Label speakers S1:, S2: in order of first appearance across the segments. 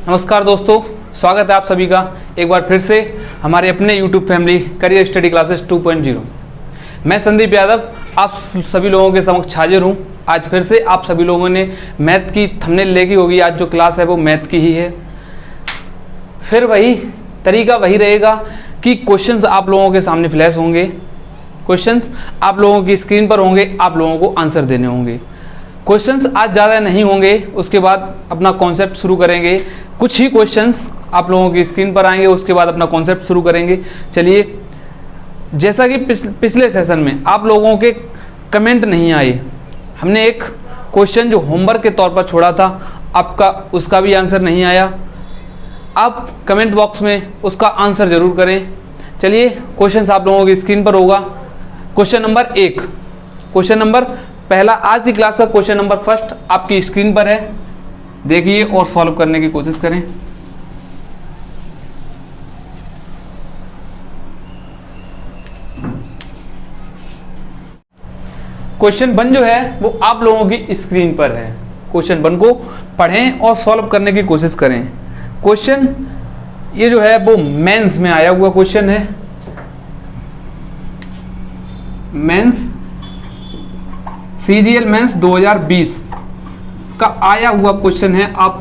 S1: नमस्कार दोस्तों, स्वागत है आप सभी का एक बार फिर से हमारे अपने YouTube family career study classes 2.0। मैं संदीप यादव आप सभी लोगों के समक्ष हाजिर हूँ। आज फिर से आप सभी लोगों ने मैथ की थंबनेल देखी होगी। आज जो क्लास है वो मैथ की ही है। फिर वही तरीका वही रहेगा कि क्वेश्चंस आप लोगों के सामने फ्लैश होंगे, क्वेश्चंस आप लोगों की स्क्रीन पर होंगे, आप लोगों को आंसर देने होंगे। क्वेश्चंस आज ज़्यादा नहीं होंगे, उसके बाद अपना कॉन्सेप्ट शुरू करेंगे। कुछ ही क्वेश्चंस आप लोगों की स्क्रीन पर आएंगे, उसके बाद अपना कॉन्सेप्ट शुरू करेंगे। चलिए, जैसा कि पिछले सेशन में आप लोगों के कमेंट नहीं आए, हमने एक क्वेश्चन जो होमवर्क के तौर पर छोड़ा था आपका, उसका भी आंसर नहीं आया। आप कमेंट बॉक्स में उसका आंसर ज़रूर करें। चलिए, क्वेश्चंस आप लोगों की स्क्रीन पर होगा। क्वेश्चन नंबर 1, क्वेश्चन नंबर पहला, आज की क्लास का क्वेश्चन नंबर फर्स्ट आपकी स्क्रीन पर है। देखिए और सॉल्व करने की कोशिश करें। क्वेश्चन 1 जो है वो आप लोगों की स्क्रीन पर है। क्वेश्चन 1 को पढ़ें और सॉल्व करने की कोशिश करें। क्वेश्चन ये जो है वो मेंस में आया हुआ क्वेश्चन है। मेंस CGL मेंस 2020 का आया हुआ क्वेश्चन है। आप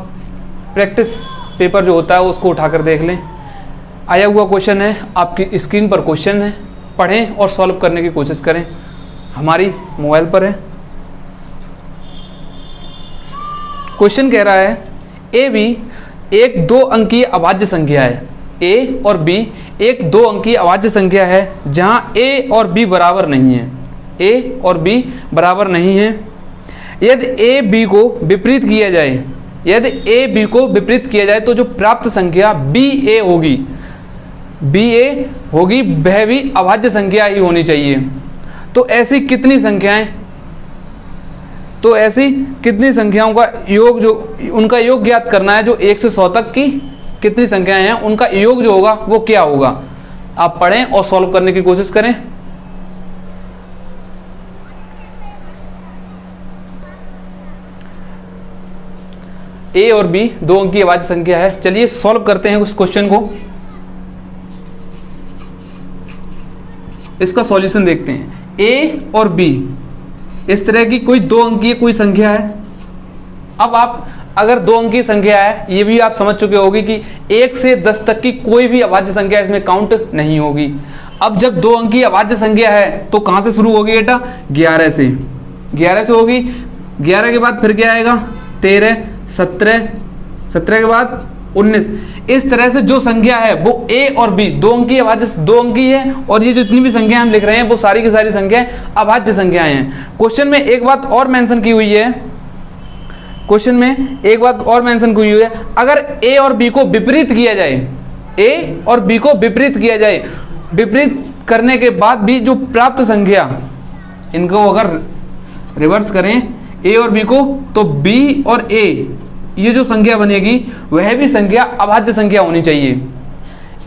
S1: प्रैक्टिस पेपर जो होता है उसको उठाकर देख लें। आया हुआ क्वेश्चन है, आपकी स्क्रीन पर क्वेश्चन है। पढ़ें और सॉल्व करने की कोशिश करें। हमारी मोबाइल पर है। क्वेश्चन कह रहा है ए बी एक 2 अंकीय अभाज्य संख्या है। ए और बी एक 2 अंकीय अभाज्य संख्या है जहां ए और बी बराबर नहीं है। ए और बी बराबर नहीं है। यदि ए बी को विपरीत किया जाए, यदि ए बी को विपरीत किया जाए तो जो प्राप्त संख्या बी ए होगी, वह भी अभाज्य संख्या ही होनी चाहिए। तो ऐसी कितनी संख्याएं, तो ऐसी कितनी संख्याओं का योग, जो उनका योग ज्ञात करना है। जो 1 से 100 तक की कितनी संख्याएं हैं उनका योग जो होगा वो क्या होगा। आप पढ़ें और सॉल्व करने की कोशिश करें। ए और बी 2 अंकीय अभाज्य संख्या है। चलिए सॉल्व करते हैं उस क्वेश्चन को। इसका सॉल्यूशन देखते हैं। ए और बी इस तरह की कोई 2 अंकीय कोई संख्या है। अब आप अगर 2 अंकीय संख्या है, ये भी आप समझ चुके होंगे कि 1 से 10 तक की कोई भी अभाज्य संख्या इसमें काउंट नहीं होगी। अब जब 2 अंकीय अभाज्य संख्या है तो कहां से शुरू होगी बेटा? 11 से। 11 से होगी। 11 के बाद फिर क्या आएगा? 13, 17, 17 के बाद 19। इस तरह से जो संख्या है वो ए और बी 2 अंकीय अभाज्य 2 अंकीय है, और ये जितनी भी संख्या हम लिख रहे हैं वो सारी की सारी संख्याएं अभाज्य संख्याएं हैं। क्वेश्चन में एक बात और मेंशन की हुई है, क्वेश्चन में एक बात और मेंशन की हुई है, अगर ए और बी को विपरीत किया जाए, ए और बी को विपरीत किया जाए, विपरीत करने के बाद भी जो प्राप्त संख्या, इनको अगर रिवर्स करें ए और बी को, तो बी और ए ये जो संख्या बनेगी वह भी संख्या अभाज्य संख्या होनी चाहिए।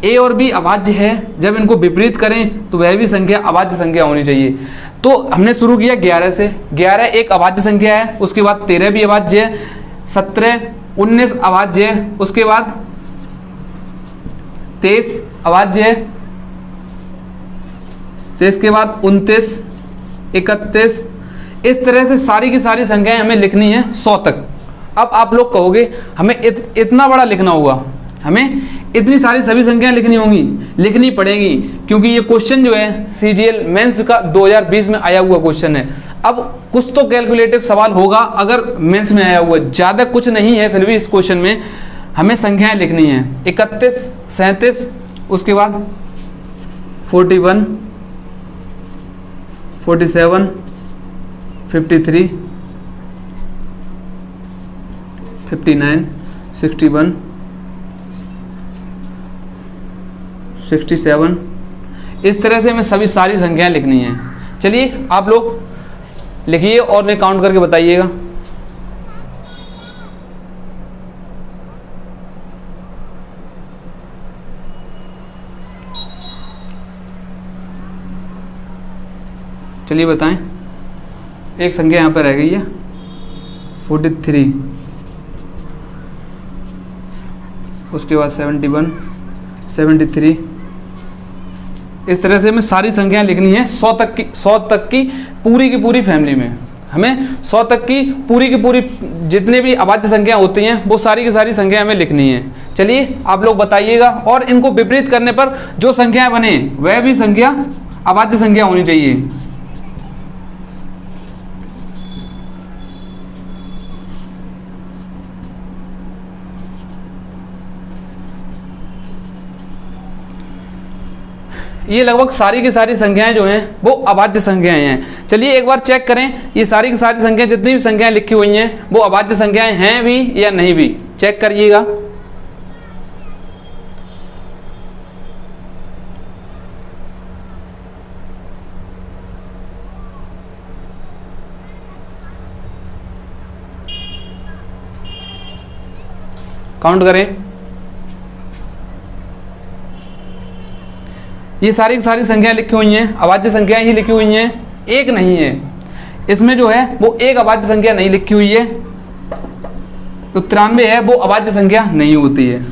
S1: ए और बी अभाज्य है, जब इनको विपरीत करें तो वह भी संख्या अभाज्य संख्या होनी चाहिए। तो हमने शुरू किया 11 से। 11 एक अभाज्य संख्या है, उसके बाद 13 भी अभाज्य है, 17, 19 अभाज्य है, उसके बाद 23 अभाज्य है, 23 के बाद 29, 31। इस तरह से सारी की सारी संख्याएं हमें लिखनी है 100 तक। अब आप लोग कहोगे हमें इतना बड़ा लिखना होगा, हमें इतनी सारी सभी संख्याएं लिखनी होंगी, लिखनी पड़ेगी, क्योंकि ये क्वेश्चन जो है CGL मेंस का 2020 में आया हुआ क्वेश्चन है। अब कुछ तो कैलकुलेटिव सवाल होगा अगर मेंस में आया हुआ, ज़्यादा कुछ नहीं है, फिर भी इस क्वेश्चन में हमें संख्याएं लिखनी है। 31, 37, उसके बाद 41, 47, 53, 59, 61, 67। इस तरह से हमें सभी सारी संख्याएं लिखनी है। चलिए आप लोग लिखिए और मैं काउंट करके बताइएगा। चलिए बताएं। एक संख्या यहाँ पर रह गई है 43, उसके बाद 71, 73, इस तरह से हमें सारी संख्याएं लिखनी है 100 तक की पूरी की पूरी फैमिली में। हमें 100 तक की पूरी जितने भी अभाज्य संख्या होती हैं वो सारी की सारी संख्या हमें लिखनी है। चलिए आप लोग बताइएगा, और इनको विपरीत करने पर जो संख्याएं बने वह भी संख्या अभाज्य संख्या होनी चाहिए। ये लगभग सारी की सारी संख्याएं जो हैं वो अभाज्य संख्याएं हैं। चलिए एक बार चेक करें, ये सारी की सारी संख्याएं जितनी भी संख्याएं लिखी हुई हैं वो अभाज्य संख्याएं हैं भी या नहीं भी, चेक करिएगा। काउंट करें, ये सारी की सारी संख्याएं लिखी हुई हैं, अभाज्य संख्याएं ही लिखी हुई हैं, एक नहीं है इसमें जो है वो एक अभाज्य संख्या नहीं लिखी हुई है। 93 है वो अभाज्य संख्या नहीं होती है।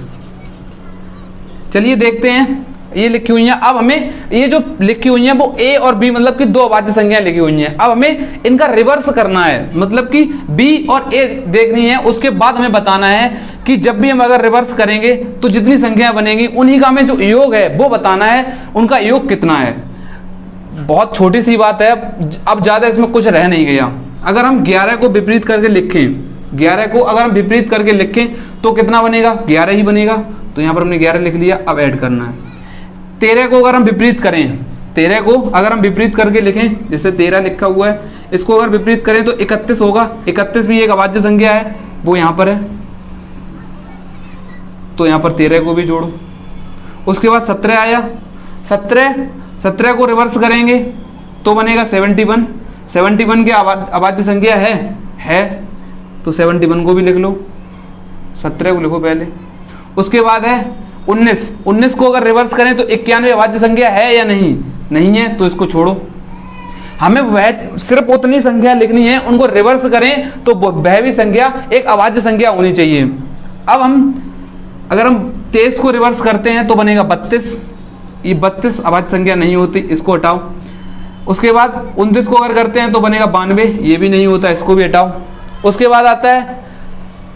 S1: चलिए देखते हैं, ये लिखी हुई हैं। अब हमें ये जो लिखी हुई हैं वो ए और बी मतलब कि दो अभाज्य संख्याएं लिखी हुई हैं। अब हमें इनका रिवर्स करना है, मतलब कि बी और ए देखनी है। उसके बाद हमें बताना है कि जब भी हम अगर रिवर्स करेंगे तो जितनी संख्याएं बनेंगी उन्हीं का हमें जो योग है वो बताना है, उनका योग कितना है। बहुत छोटी सी बात है, अब ज्यादा इसमें कुछ रह नहीं गया। अगर हम 11 को विपरीत करके लिखें, 11 को अगर हम विपरीत करके लिखें तो कितना बनेगा, 11 ही बनेगा। तो यहाँ पर हमने 11 लिख लिया, अब ऐड करना है। 13 को अगर हम विपरीत करें, 13 को अगर हम विपरीत करके लिखें, जैसे 13 लिखा हुआ है, इसको अगर विपरीत करें तो 31 होगा। 31 भी एक अभाज्य संख्या है, वो यहाँ पर है, तो यहाँ पर 13 को भी जोड़ो। उसके बाद 17 आया, 17 को रिवर्स करेंगे तो बनेगा 71। 71 की अभाज्य संख्या है तो 71 को भी लिख लो, 17 को लिखो पहले। उसके बाद है 19 को अगर रिवर्स करें तो 91 अभाज्य संख्या है या नहीं है, तो इसको छोड़ो। हमें वह सिर्फ उतनी संख्या लिखनी है, उनको रिवर्स करें तो वह भी संख्या एक अभाज्य संख्या होनी चाहिए। अब अगर हम 23 को रिवर्स करते हैं तो बनेगा 32। ये 32 अभाज्य संख्या नहीं होती, इसको हटाओ। उसके बाद 29 को अगर करते हैं तो बनेगा 92, ये भी नहीं होता, इसको भी हटाओ। उसके बाद आता है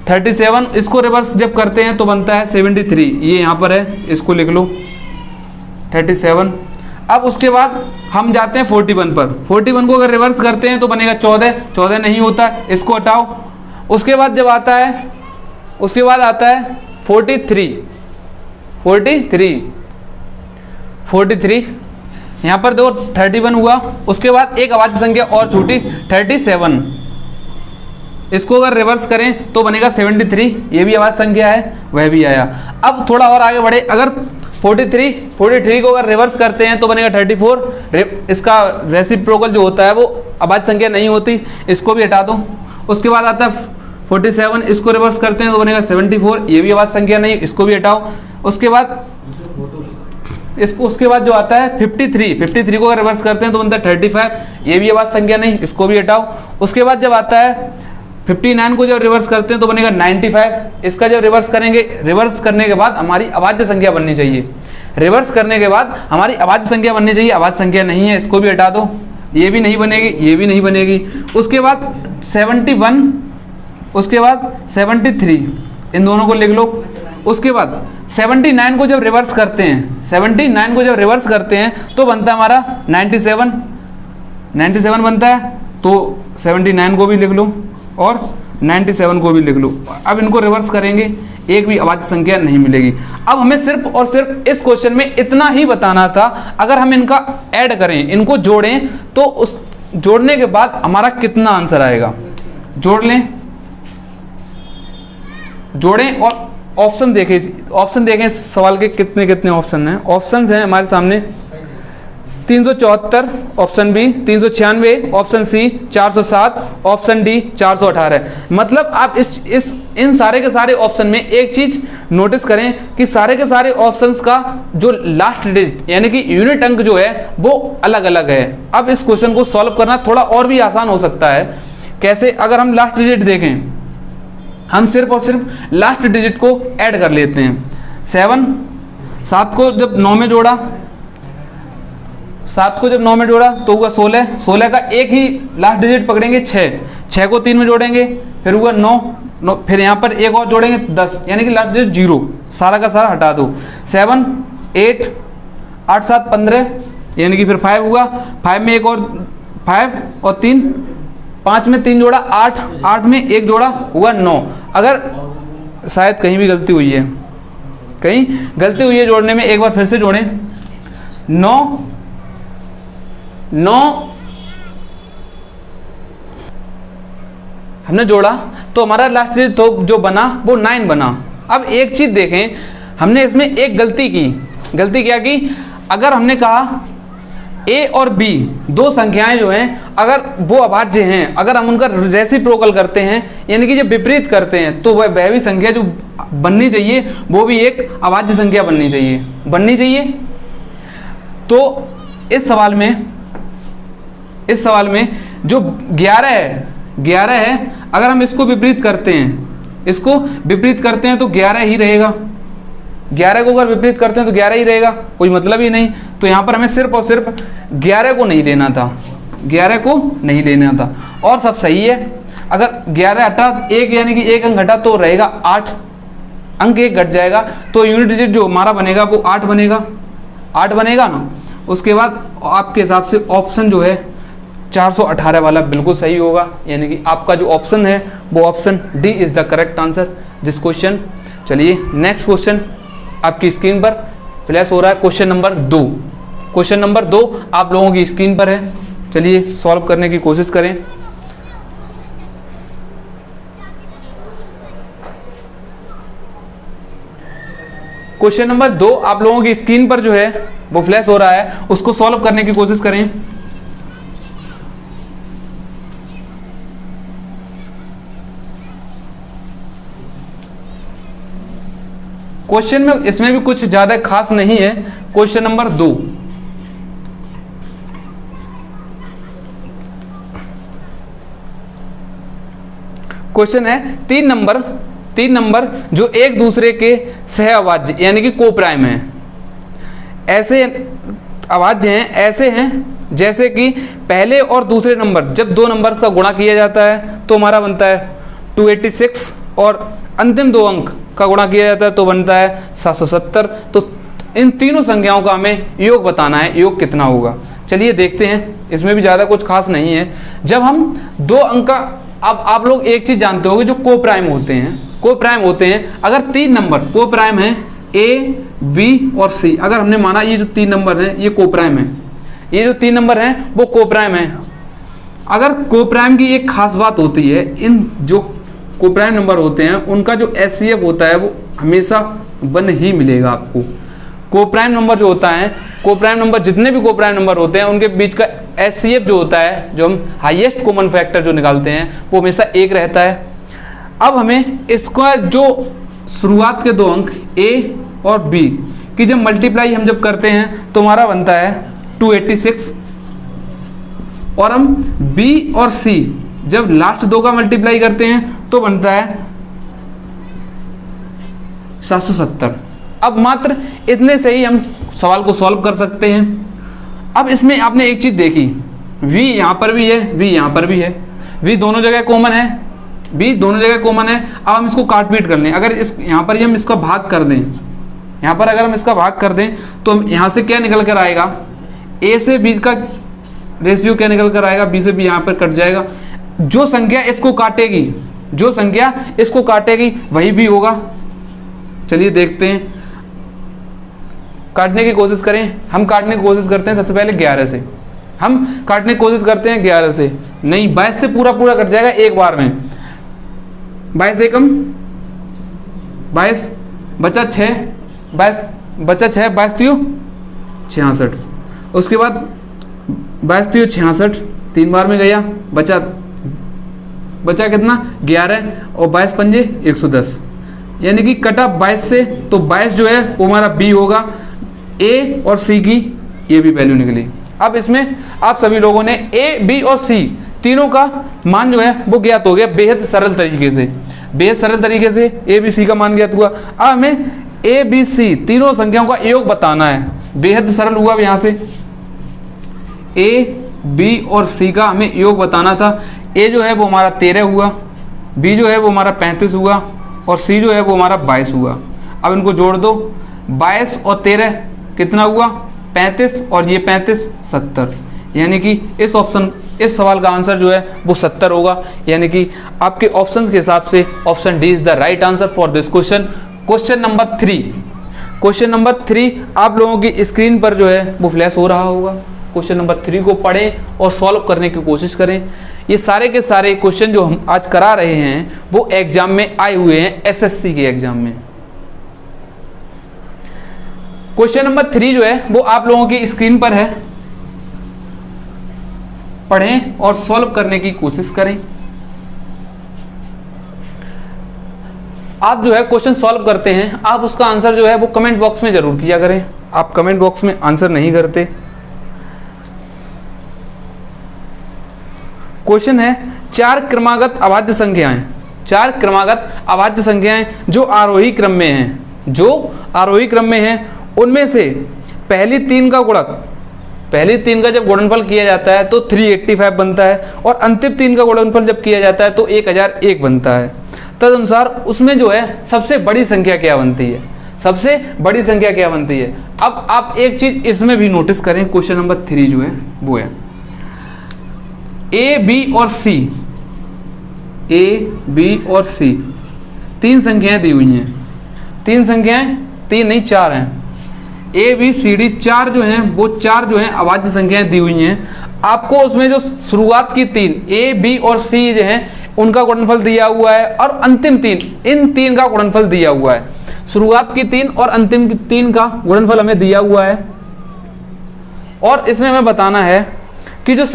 S1: 37, इसको रिवर्स जब करते हैं तो बनता है 73, ये यहाँ पर है, इसको लिख लो 37। अब उसके बाद हम जाते हैं 41 पर। 41 को अगर रिवर्स करते हैं तो बनेगा 14 नहीं होता, इसको हटाओ। उसके बाद जब आता है, उसके बाद आता है 43, यहाँ पर दो 31 हुआ। उसके बाद एक अभाज्य संख्या और छूटी 37, इसको अगर रिवर्स करें तो बनेगा 73, ये भी अभाज्य संख्या है, वह भी आया। अब थोड़ा और आगे बढ़े, अगर 43 को अगर रिवर्स करते हैं तो बनेगा 34। इसका रेसिप्रोकल जो होता है वो अभाज्य संख्या नहीं होती, इसको भी हटा दो। उसके बाद आता है 47, इसको रिवर्स करते हैं तो बनेगा 74, ये भी अभाज्य संख्या नहीं, इसको भी हटाओ। उसके बाद जो आता है 53 को अगर रिवर्स करते हैं तो बनता है 35, ये भी अभाज्य संख्या नहीं, इसको भी हटाओ। उसके बाद जब आता है 59 को जब रिवर्स करते हैं तो बनेगा 95, इसका जब रिवर्स करेंगे, रिवर्स करने के बाद हमारी अभाज्य संख्या बननी चाहिए, रिवर्स करने के बाद हमारी अभाज्य संख्या बननी चाहिए, अभाज्य संख्या नहीं है, इसको भी हटा दो, ये भी नहीं बनेगी, ये भी नहीं बनेगी। उसके बाद 71, उसके बाद 73, इन दोनों को लिख लो। उसके बाद 79 को जब रिवर्स करते हैं, 79 को जब रिवर्स करते हैं तो बनता है हमारा 97 बनता है, तो 79 को भी लिख लो और 97 को भी लिख लो। अब इनको रिवर्स करेंगे, एक भी अभाज्य संख्या नहीं मिलेगी। अब हमें सिर्फ और सिर्फ इस क्वेश्चन में इतना ही बताना था, अगर हम इनका ऐड करें, इनको जोड़ें, तो उस जोड़ने के बाद हमारा कितना आंसर आएगा। जोड़ लें, जोड़ें और ऑप्शन देखें सवाल के कितने कितने ऑप्शन हैं। ऑप्शन हैं हमारे सामने 374 option B, 396 option C, 407 option D, 418। मतलब आप इन सारे के सारे ऑप्शन में एक चीज नोटिस करें कि सारे के सारे ऑप्शंस का जो लास्ट डिजिट यानी कि यूनिट अंक जो है वो अलग अलग है। अब इस क्वेश्चन को सॉल्व करना थोड़ा और भी आसान हो सकता है। कैसे, अगर हम लास्ट डिजिट देखें, हम सिर्फ और सिर्फ लास्ट डिजिट को ऐड कर लेते हैं। 7, 7 को जब 9 में जोड़ा, 7 को जब 9 में जोड़ा तो हुआ 16, 16 का एक ही लास्ट डिजिट पकड़ेंगे 6, 6 को 3 में जोड़ेंगे फिर हुआ 9, 9 फिर यहाँ पर एक और जोड़ेंगे 10, यानी कि लास्ट डिजिट 0, सारा का सारा हटा दो। 7, 8, 8, 7, 15, यानी कि फिर 5 हुआ, 5 में एक और 5 और 3, 5 में 3 जोड़ा 8, 8 में एक जोड़ा हुआ 9। अगर शायद कहीं भी गलती हुई है, कहीं गलती हुई है जोड़ने में, एक बार फिर से जोड़ें। 9 हमने जोड़ा तो हमारा लास्ट डिजिट तो जो बना वो 9 बना। अब एक चीज देखें, हमने इसमें एक गलती की। गलती क्या की? अगर हमने कहा a और b दो संख्याएं जो हैं अगर वो अभाज्य हैं, अगर हम उनका रेसिप्रोकल करते हैं यानी कि जब विपरीत करते हैं तो वह भी संख्या जो बननी चाहिए वो भी एक अभाज्य संख्या बननी चाहिए। तो इस सवाल में जो 11 है अगर हम इसको विपरीत करते हैं तो 11 ही रहेगा। 11 को अगर विपरीत करते हैं तो 11 ही रहेगा, कोई मतलब ही नहीं। तो यहाँ पर हमें सिर्फ और सिर्फ 11 को नहीं लेना था, और सब सही है। अगर 11 हटा एक यानी कि एक अंक घटा तो रहेगा 8, अंक एक घट जाएगा तो यूनिट डिजिट जो हमारा बनेगा वो 8 बनेगा ना। उसके बाद आपके हिसाब से ऑप्शन जो है 418 वाला बिल्कुल सही होगा, यानी कि आपका जो ऑप्शन है वो option D is the correct answer this question. चलिए नेक्स्ट क्वेश्चन आपकी स्क्रीन पर फ्लैश हो रहा है, क्वेश्चन नंबर 2। क्वेश्चन नंबर 2 आप लोगों की स्क्रीन पर है, चलिए सॉल्व करने की कोशिश करें। क्वेश्चन नंबर 2 आप लोगों की स्क्रीन पर जो है वो फ्लैश हो रहा है, उसको सॉल्व करने की कोशिश करें। क्वेश्चन में इसमें भी कुछ ज्यादा खास नहीं है। क्वेश्चन नंबर 2 क्वेश्चन है 3 नंबर जो एक दूसरे के सह अभाज्य यानी कि कोप्राइम है। ऐसे अभाज्य हैं, ऐसे हैं जैसे कि पहले और दूसरे नंबर जब दो नंबर का गुणा किया जाता है तो हमारा बनता है 286 और अंतिम दो अंक का गुणा किया जाता है तो बनता है 770। तो इन तीनों संख्याओं का हमें योग बताना है, योग कितना होगा। चलिए देखते हैं, इसमें भी ज़्यादा कुछ खास नहीं है। जब हम दो अंक का, अब आप लोग एक चीज़ जानते होंगे जो कोप्राइम होते हैं, अगर 3 नंबर कोप्राइम है ए बी और सी, अगर हमने माना ये जो 3 नंबर हैं ये कोप्राइम है, ये जो 3 नंबर हैं वो कोप्राइम है। अगर कोप्राइम की एक खास बात होती है, इन जो कोप्राइम नंबर होते हैं उनका जो एचसीएफ होता है वो हमेशा 1 ही मिलेगा आपको। कोप्राइम नंबर जो होता है, कोप्राइम नंबर जितने भी कोप्राइम नंबर होते हैं उनके बीच का एचसीएफ जो होता है, जो हम हाईएस्ट कॉमन फैक्टर जो निकालते हैं वो हमेशा 1 रहता है। अब हमें इसका जो शुरुआत के दो अंक ए और बी की जब मल्टीप्लाई हम जब करते हैं तो हमारा बनता है 286, और हम बी और सी जब लास्ट दो का मल्टीप्लाई करते हैं तो बनता है 770। अब मात्र इतने से ही हम सवाल को सॉल्व कर सकते हैं। अब इसमें आपने एक चीज देखी, v यहां पर भी है, v यहां पर भी है, v दोनों जगह कॉमन है, v दोनों जगह कॉमन है। अब हम इसको काट पीट कर लें, अगर इस यहां पर हम इसका भाग कर दें, यहां पर अगर हम इसका भाग कर दें तो यहां से क्या निकल कर आएगा, a से b का रेशियो क्या निकल कर आएगा, b से b यहां पर कट जाएगा। जो संख्या इसको काटेगी वही भी होगा। चलिए देखते हैं, काटने की कोशिश करें। हम काटने की कोशिश करते हैं सबसे पहले 11 से, हम काटने की कोशिश करते हैं 11 से, नहीं 22 से पूरा कट जाएगा एक बार में। 22 एकम 22 बचा 6, 22 तियो 66, उसके बाद 22 तियो 66 3 बार में गया, बचा कितना 11 और 22 पंजे 110, यानी कि कटा 22 से, तो 22 जो है वो हमारा बी होगा। ए और सी की ये भी वैल्यू निकली। अब इसमें आप सभी लोगों ने ए बी और सी तीनों का मान जो है वो ज्ञात हो गया बेहद सरल तरीके से। बेहद सरल तरीके से ए बी सी का मान ज्ञात हुआ। अब हमें ए बी सी तीनों संख्याओं का योग बताना है, बेहद सरल हुआ। अब यहाँ से ए बी और सी का हमें योग बताना था। ए जो है वो हमारा 13 हुआ, बी जो है वो हमारा 35 हुआ और सी जो है वो हमारा 22 हुआ। अब इनको जोड़ दो, 22 और 13 कितना हुआ 35 और ये 35 70, यानी कि इस सवाल का आंसर जो है वो 70 होगा। यानी कि आपके ऑप्शंस के हिसाब से option D is the right answer for this question. Question number 3 आप लोगों की स्क्रीन पर जो है वो फ्लैश हो रहा होगा। क्वेश्चन नंबर 3 को पढ़ें और सॉल्व करने की कोशिश करें। ये सारे के सारे क्वेश्चन जो हम आज करा रहे हैं वो एग्जाम में आए हुए हैं, एसएससी के एग्जाम में। क्वेश्चन नंबर 3 जो है वो आप लोगों की स्क्रीन पर है, पढ़ें और सॉल्व करने की कोशिश करें। आप जो है क्वेश्चन सॉल्व करते हैं, आप उसका आंसर जो है वो कमेंट बॉक्स में जरूर किया करें। आप कमेंट बॉक्स में आंसर नहीं करते। क्वेश्चन है 4 क्रमागत अभाज्य संख्याएं, 4 क्रमागत अभाज्य संख्याएं जो आरोही क्रम में हैं, उनमें से पहली 3 का जब गुणनफल किया जाता है तो 385 बनता है और अंतिम 3 का गुणनफल जब किया जाता है तो 1001 बनता है। तदनुसार उसमें जो है सबसे बड़ी संख्या क्या बनती है? अब आप एक चीज इसमें भी नोटिस करें, क्वेश्चन नंबर 3 जो है वो है ए बी और सी 3 संख्याएं दी हुई हैं, 3 नहीं 4 हैं। ए बी सी डी 4 जो हैं अभाज्य संख्याएं दी हुई हैं। आपको उसमें जो शुरुआत की 3 ए बी और सी जो हैं उनका गुणनफल दिया हुआ है और अंतिम 3 इन 3 का गुणनफल दिया हुआ है। शुरुआत की 3 और अंतिम की 3 का गुणनफल हमें दिया हुआ है और इसमें हमें बताना है कि जो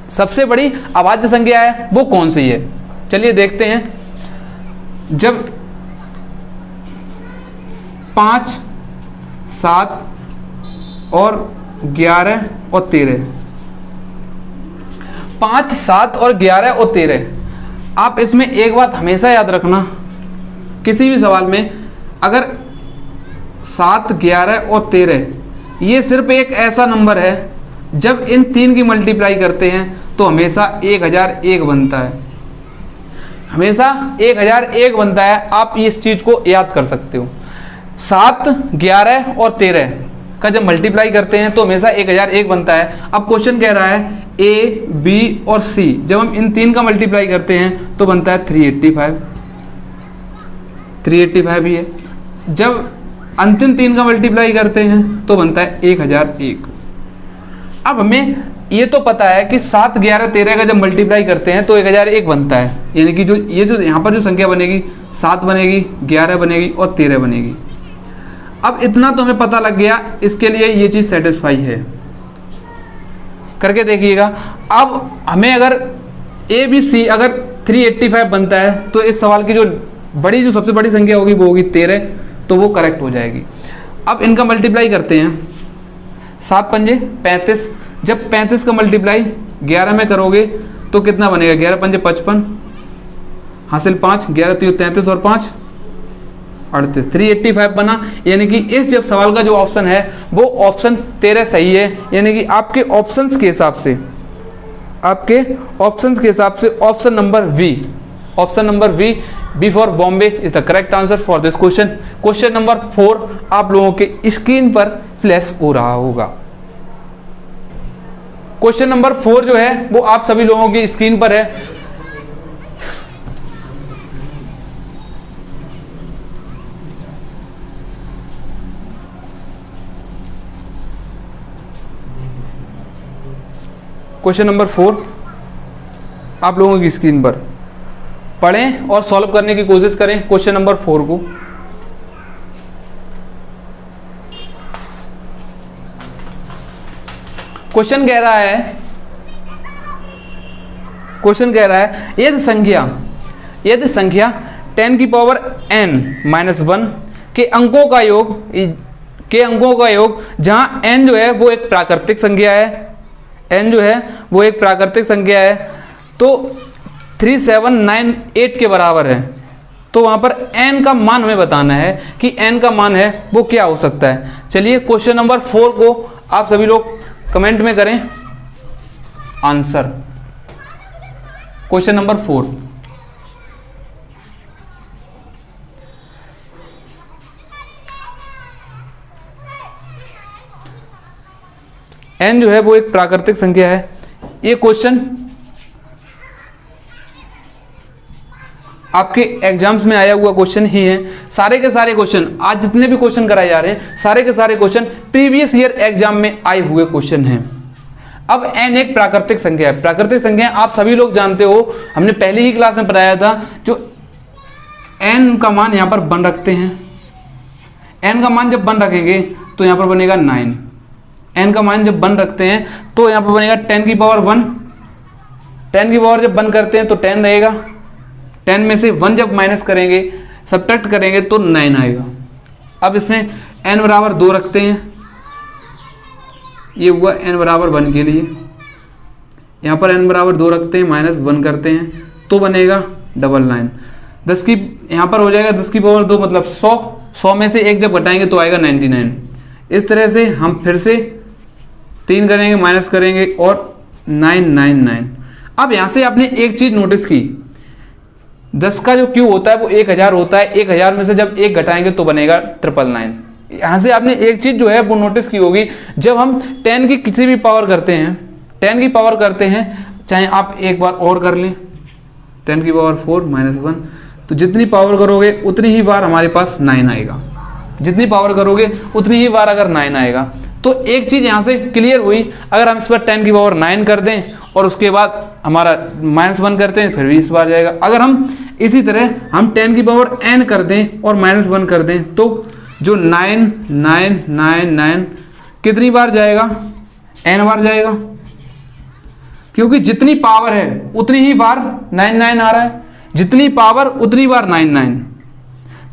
S1: सबसे बड़ी अभाज्य संख्या है वो कौन सी है। चलिए देखते हैं। जब 5, 7 और 11 और 13, 5, 7 और 11 और 13, आप इसमें एक बात हमेशा याद रखना, किसी भी सवाल में अगर 7, 11 और 13 ये सिर्फ एक ऐसा नंबर है जब इन 3 की मल्टीप्लाई करते हैं तो हमेशा 1001 बनता है, हमेशा 1001 बनता है। आप इस चीज को याद कर सकते हो। 7, 11 और 13 का जब मल्टीप्लाई करते हैं तो हमेशा 1001 बनता है। अब क्वेश्चन कह रहा है ए बी और सी, जब हम इन 3 का मल्टीप्लाई करते हैं तो बनता है 385 ही है। जब अंतिम 3 का मल्टीप्लाई करते हैं तो बनता है 1001। अब हमें ये तो पता है कि 7, 11, 13 का जब मल्टीप्लाई करते हैं तो 1001 बनता है, यानी कि जो यहाँ पर जो संख्या बनेगी 7 बनेगी, 11 बनेगी और 13 बनेगी। अब इतना तो हमें पता लग गया, इसके लिए ये चीज सेटिस्फाई है। करके देखिएगा। अब हमें अगर ए बी सी अगर 385 बनता है तो इस सवाल की जो सबसे बड़ी संख्या होगी वो होगी 13, तो वो करेक्ट हो जाएगी। अब इनका मल्टीप्लाई करते हैं, 7 पंजे 35, जब 35 का मल्टीप्लाई 11 में करोगे तो कितना बनेगा, 11 पंजे 55, हासिल 5, 11 तो 33 और 5 38, 385 बना। यानी कि इस जब सवाल का जो ऑप्शन है वो ऑप्शन 13 सही है। यानी कि आपके ऑप्शंस के हिसाब से option number B for Bombay is the correct answer for this question. Question number 4 आप लोगों के स्क्रीन पर फ्लैश हो रहा होगा। क्वेश्चन नंबर 4 जो है वो आप सभी लोगों की स्क्रीन पर है। क्वेश्चन नंबर 4 आप लोगों की स्क्रीन पर, पढ़ें और सॉल्व करने की कोशिश करें क्वेश्चन नंबर 4 को। क्वेश्चन कह रहा है यदि संख्या 10 की पावर n-1 के अंकों का योग जहां n जो है वो एक प्राकृतिक संख्या है, तो 3798 के बराबर है, तो वहां पर n का मान हमें बताना है कि n का मान है वो क्या हो सकता है। चलिए क्वेश्चन नंबर 4 को आप सभी लोग कमेंट में करें आंसर। क्वेश्चन नंबर 4, n जो है वो एक प्राकृतिक संख्या है। ये क्वेश्चन आपके एग्जाम्स में आया हुआ क्वेश्चन ही है। सारे के सारे क्वेश्चन, आज जितने भी क्वेश्चन कराए जा रहे हैं, सारे के सारे क्वेश्चन प्रीवियस ईयर एग्जाम में आए हुए क्वेश्चन हैं। अब n एक प्राकृतिक संख्या है। प्राकृतिक संख्या आप सभी लोग जानते हो, हमने पहली ही क्लास में पढ़ाया था। जो n का मान यहाँ पर 1 रखते हैं, n का मान जब 1 रखेंगे तो यहाँ पर बनेगा 9। n का मान जब 1 रखते हैं तो यहाँ पर बनेगा 10 की पावर 1। 10 की पावर जब 1 करते हैं तो 10 रहेगा। 10 में से 1 जब माइनस करेंगे, सब्ट्रैक्ट करेंगे तो 9 आएगा। अब इसमें n बराबर 2 रखते हैं, ये हुआ n बराबर 1 के लिए। यहाँ पर n बराबर 2 रखते हैं, -1 करते हैं तो बनेगा 99। 10 की यहाँ पर हो जाएगा 10 की पावर 2 मतलब 100। 100 में से 1 जब घटाएंगे तो आएगा 99। इस तरह से हम फिर से 3 करेंगे, माइनस करेंगे और 999। अब यहाँ से आपने एक चीज़ नोटिस की, 10 का जो क्यू होता है वो 1000 होता है। 1000 में से जब 1 घटाएंगे तो बनेगा 999। यहाँ से आपने एक चीज़ जो है वो नोटिस की होगी, जब हम 10 की किसी भी पावर करते हैं, 10 की पावर करते हैं, चाहे आप एक बार और कर लें 10 की पावर 4 -1, तो जितनी पावर करोगे उतनी ही बार हमारे पास 9 आएगा। जितनी पावर करोगे उतनी ही बार अगर 9 आएगा। तो एक चीज़ यहाँ से क्लियर हुई, अगर हम इस पर 10 की पावर 9 कर दें और उसके बाद हमारा -1 करते हैं फिर भी इस बार जाएगा। अगर हम इसी तरह हम 10 की पावर n कर दें और -1 कर दें तो जो 9999 कितनी बार जाएगा? n बार जाएगा, क्योंकि जितनी पावर है उतनी ही बार 99 आ रहा है। जितनी पावर उतनी बार 99।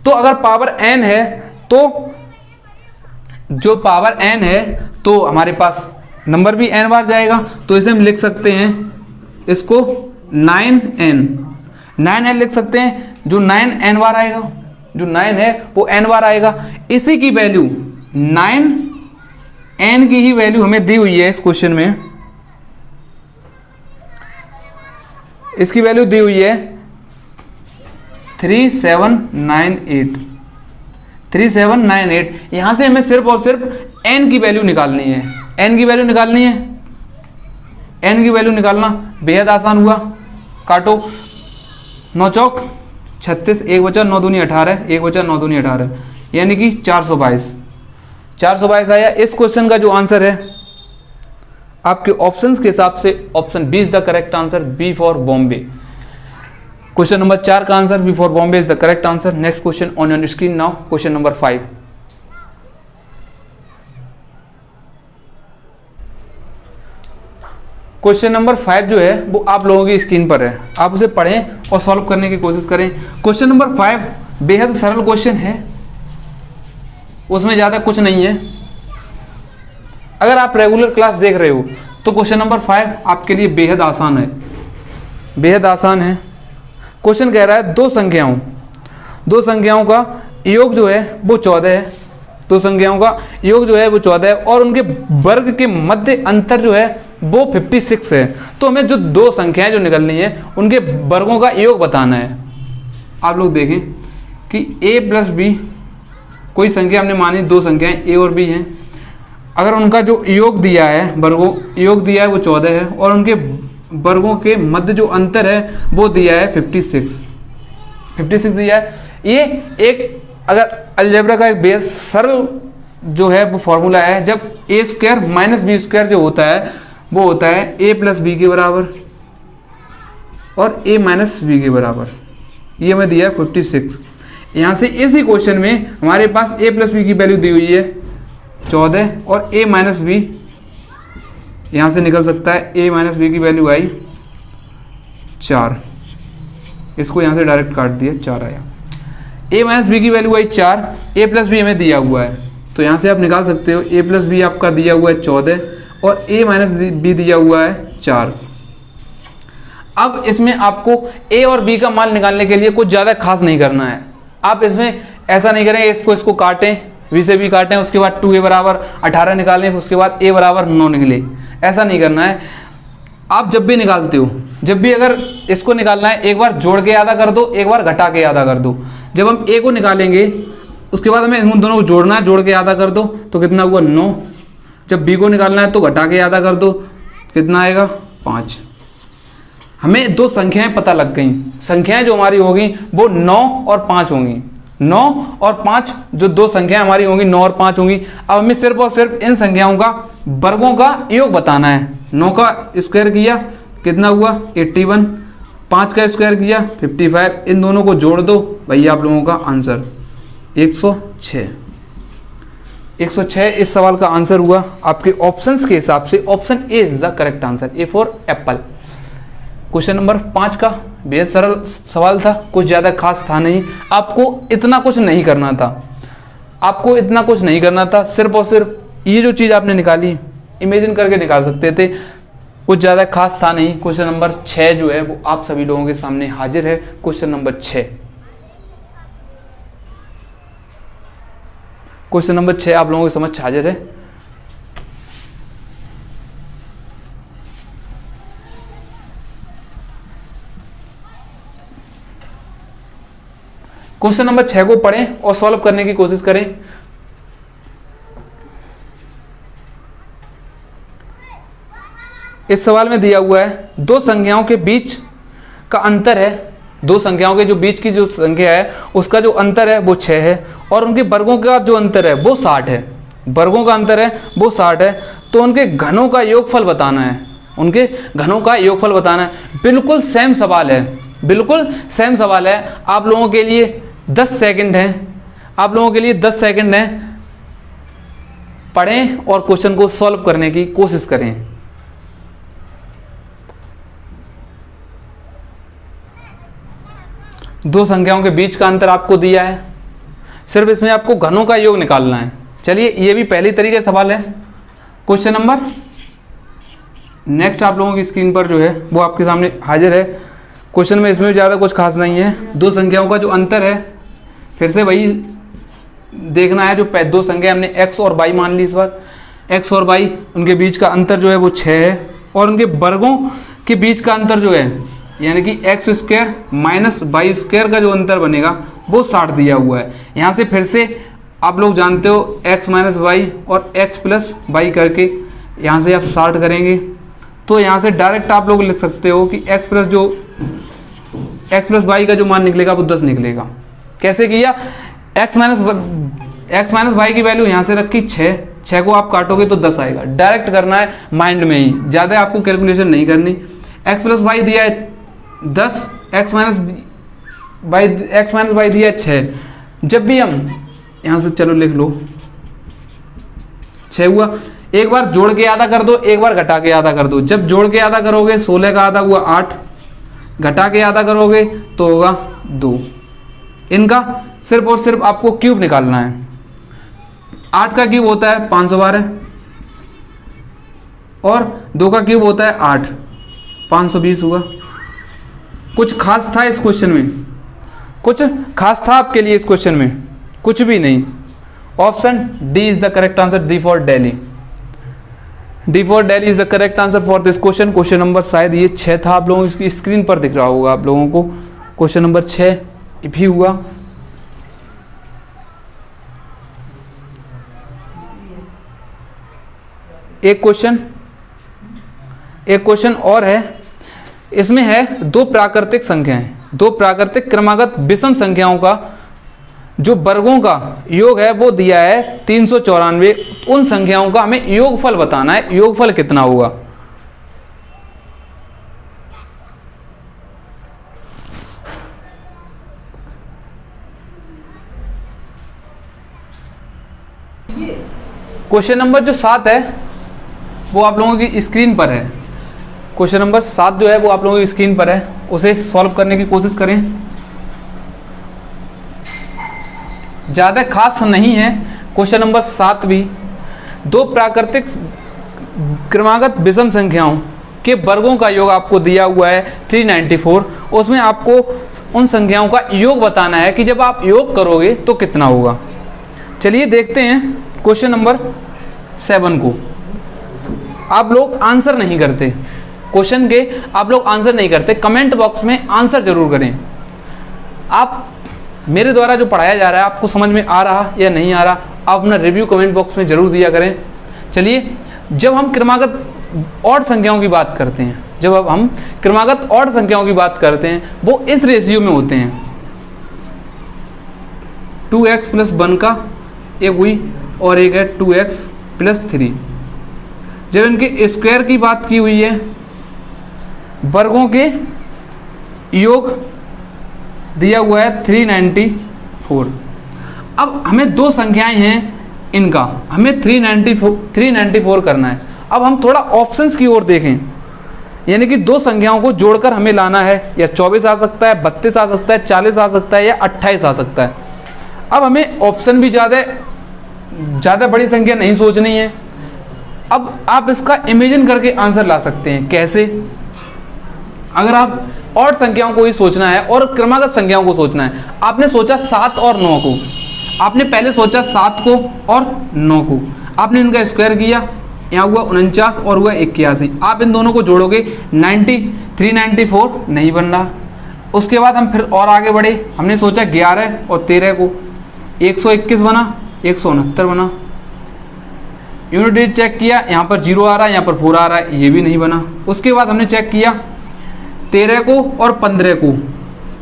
S1: तो अगर पावर n है तो जो पावर n है तो हमारे पास नंबर भी n बार जाएगा। तो इसे हम लिख सकते हैं इसको 9n लिख सकते हैं। जो 9n बार आएगा, जो 9 है वो n बार आएगा। इसी की वैल्यू 9n की ही वैल्यू हमें दी हुई है इस क्वेश्चन में। इसकी वैल्यू दी हुई है 3798। यहां से हमें सिर्फ और सिर्फ n की वैल्यू निकालनी है। n की वैल्यू निकालनी है। n की वैल्यू निकालना बेहद आसान हुआ। काटो 9 चौक 36, 1 बचा 9 दूनी 18, 1 बचा 9 दूनी 18, यानी कि 422 आया। इस क्वेश्चन का जो आंसर है आपके ऑप्शंस के हिसाब से option B is the correct answer, B for Bombay. Question number 4 का answer B for Bombay is the correct answer. Next question on your screen now, question number 5। Question number 5 जो है वो आप लोगों की स्क्रीन पर है, आप उसे पढ़ें और सॉल्व करने की कोशिश करें। क्वेश्चन नंबर 5 बेहद सरल क्वेश्चन है, उसमें ज़्यादा कुछ नहीं है। अगर आप रेगुलर क्लास देख रहे हो तो क्वेश्चन नंबर 5 आपके लिए बेहद आसान है, बेहद आसान है। क्वेश्चन कह रहा है दो संख्याओं का योग जो है वो 14 है। दो संख्याओं का योग जो है वो 14 है और उनके वर्ग के मध्य अंतर जो है वो 56 है। तो हमें जो दो संख्याएं जो निकलनी है उनके वर्गों का योग बताना है। आप लोग देखें कि a प्लस बी, कोई संख्या हमने मानी, दो संख्याएं a और b हैं। अगर उनका जो योग दिया है, वर्गों योग दिया है वो 14 है और उनके वर्गों के मध्य जो अंतर है वो दिया है 56 दिया है। ये एक अगर अलजेब्रा का एक बेस सरल जो है वो फॉर्मूला है, जब a square minus B square जो होता है वो होता है a प्लस बी के बराबर और a माइनस बी के बराबर। ये हमें दिया है 56। यहाँ से इसी क्वेश्चन में हमारे पास a प्लस बी की वैल्यू दी हुई है 14 और a माइनस बी यहाँ से निकल सकता है। a माइनस बी की वैल्यू आई 4, इसको यहाँ से डायरेक्ट काट दिया, 4 आया। a माइनस बी की वैल्यू आई 4, a प्लस बी हमें दिया हुआ है तो यहाँ से आप निकाल सकते हो a प्लस बी आपका दिया हुआ है 14 और a माइनस बी दिया हुआ है 4। अब इसमें आपको ए और बी का मान निकालने के लिए कुछ ज़्यादा खास नहीं करना है। आप इसमें ऐसा नहीं करें इसको काटें, बी से बी काटें, उसके बाद 2a बराबर 18 निकालें, उसके बाद a बराबर 9 निकले, ऐसा नहीं करना है। आप जब भी निकालते हो, जब भी अगर इसको निकालना है, एक बार जोड़ के आधा कर दो, एक बार घटा के आधा कर दो। जब हम a को निकालेंगे उसके बाद हमें इन दोनों को जोड़ना है, जोड़ के आधा कर दो तो कितना हुआ 9। जब b को निकालना है तो घटा के आधा कर दो, कितना आएगा 5। हमें दो संख्याएं पता लग गई। संख्याएं जो हमारी होगी वो 9 और 5 होंगी। 9 और 5 जो दो संख्याएं हमारी होंगी 9 और 5 होंगी। अब हमें सिर्फ और सिर्फ इन संख्याओं का वर्गों का योग बताना है। 9 का स्क्वायर किया कितना हुआ 81, 5 का स्क्वायर किया 55, इन दोनों को जोड़ दो, भैया आप लोगों का आंसर 106। 106 इस सवाल का आंसर हुआ। आपके ऑप्शंस के हिसाब से option A is the correct answer, A for Apple. Question number 5 का बेहद सरल सवाल था, कुछ ज़्यादा खास था नहीं। आपको इतना कुछ नहीं करना था, आपको इतना कुछ नहीं करना था। सिर्फ और सिर्फ ये जो चीज़ आपने निकाली इमेजिन करके निकाल सकते थे, कुछ ज़्यादा खास था नहीं। क्वेश्चन नंबर 6 जो है वो आप सभी लोगों के सामने हाजिर है। क्वेश्चन नंबर 6, क्वेश्चन नंबर 6 आप लोगों के समझ हाजिर है। क्वेश्चन नंबर 6 को पढ़ें और सॉल्व करने की कोशिश करें। इस सवाल में दिया हुआ है दो संख्याओं के बीच का अंतर है, दो संख्याओं के जो बीच की जो संख्या है उसका जो अंतर है वो 6 है और उनके वर्गों का जो अंतर है वो 60 है। वर्गों का अंतर है वो 60 है, तो उनके घनों का योगफल बताना है। उनके घनों का योगफल बताना है। बिल्कुल सेम सवाल है, बिल्कुल सेम सवाल है। आप लोगों के लिए 10 सेकंड है, आप लोगों के लिए 10 सेकंड है। पढ़ें और क्वेश्चन को सॉल्व करने की कोशिश करें। दो संख्याओं के बीच का अंतर आपको दिया है, सिर्फ इसमें आपको घनों का योग निकालना है। चलिए ये भी पहली तरीके सवाल है। क्वेश्चन नंबर नेक्स्ट आप लोगों की स्क्रीन पर जो है वो आपके सामने हाजिर है। क्वेश्चन में इसमें ज़्यादा कुछ खास नहीं है। दो संख्याओं का जो अंतर है, फिर से वही देखना है। जो दो संख्या हमने x और y मान ली, इस बार x और y उनके बीच का अंतर जो है वो 6 है और उनके वर्गों के बीच का अंतर जो है यानी कि x square minus Y square का जो अंतर बनेगा वो 60 दिया हुआ है। यहाँ से फिर से आप लोग जानते हो x माइनस वाई और x प्लस वाई करके यहाँ से आप 60 करेंगे तो यहाँ से डायरेक्ट आप लोग लिख सकते हो कि x प्लस वाई का जो मान निकलेगा वो 10 निकलेगा। कैसे किया, x माइनस वाई की वैल्यू यहाँ से रखी 6 को आप काटोगे तो 10 आएगा। डायरेक्ट करना है माइंड में ही, ज़्यादा आपको कैलकुलेशन नहीं करनी। x प्लस वाई दिया है 10, x माइनस वाई दिया है 6। जब भी हम यहाँ से चलो लिख लो 6 हुआ, एक बार जोड़ के आधा कर दो, एक बार घटा के आधा कर दो। जब जोड़ के आधा करोगे 16 का आधा हुआ 8, घटा के आधा करोगे तो होगा 2। इनका सिर्फ और सिर्फ आपको क्यूब निकालना है। 8 का क्यूब होता है 512 और 2 का क्यूब होता है 8, 520 हुआ। कुछ खास था इस क्वेश्चन में, कुछ खास था आपके लिए इस क्वेश्चन में? कुछ भी नहीं। Option D is the correct answer, D for Delhi. D for Delhi is the correct answer for this question. Question number शायद ये 6 था, आप लोगों की स्क्रीन पर दिख रहा होगा आप लोगों को। क्वेश्चन नंबर 6 भी हुआ। एक क्वेश्चन और है, इसमें है दो प्राकृतिक संख्याएं, दो प्राकृतिक क्रमागत विषम संख्याओं का जो वर्गों का योग है वो दिया है 394। उन संख्याओं का हमें योगफल बताना है। योगफल कितना होगा? क्वेश्चन नंबर जो 7 है वो आप लोगों की स्क्रीन पर है। क्वेश्चन नंबर 7 जो है वो आप लोगों की स्क्रीन पर है, उसे सॉल्व करने की कोशिश करें। ज़्यादा खास नहीं है क्वेश्चन नंबर 7 भी। दो प्राकृतिक क्रमागत विषम संख्याओं के वर्गों का योग आपको दिया हुआ है 394, उसमें आपको उन संख्याओं का योग बताना है कि जब आप योग करोगे तो कितना होगा। चलिए देखते हैं क्वेश्चन नंबर 7 को। आप लोग आंसर नहीं करते क्वेश्चन के, आप लोग आंसर नहीं करते, कमेंट बॉक्स में आंसर जरूर करें। आप मेरे द्वारा जो पढ़ाया जा रहा है आपको समझ में आ रहा या नहीं आ रहा, आप अपना रिव्यू कमेंट बॉक्स में जरूर दिया करें। चलिए, जब हम क्रमागत ऑड संख्याओं की बात करते हैं, जब हम क्रमागत ऑड संख्याओं की बात करते हैं, वो इस रेशियो में होते हैं। 2x + 1 का एक हुई और एक है 2x + 3। जब इनके स्क्वायर की बात की हुई है, वर्गों के योग दिया हुआ है 394। अब हमें दो संख्याएं हैं, इनका हमें 394 करना है। अब हम थोड़ा ऑप्शंस की ओर देखें, यानी कि दो संख्याओं को जोड़कर हमें लाना है। या 24 आ सकता है, 32 आ सकता है, 40 आ सकता है या 28 आ सकता है। अब हमें ऑप्शन भी ज़्यादा बड़ी संख्या नहीं सोचनी है। अब आप इसका इमेजिन करके आंसर ला सकते हैं। कैसे? अगर आप ऑड संख्याओं को ही सोचना है और क्रमागत संख्याओं को सोचना है, आपने सोचा 7 और 9 को, आपने पहले सोचा 7 को और 9 को, आपने इनका स्क्वायर किया, यहाँ हुआ 49 और हुआ 81। आप इन दोनों को जोड़ोगे 394 नहीं बन रहा। उसके बाद हम फिर और आगे बढ़े, हमने सोचा 11 और 13 को, 121 बना, 169 बना। यूनिट डिजिट चेक किया, यहाँ पर 0 आ रहा है, यहाँ पर 4 आ रहा है, ये भी नहीं बना। उसके बाद हमने चेक किया 13 को और 15 को,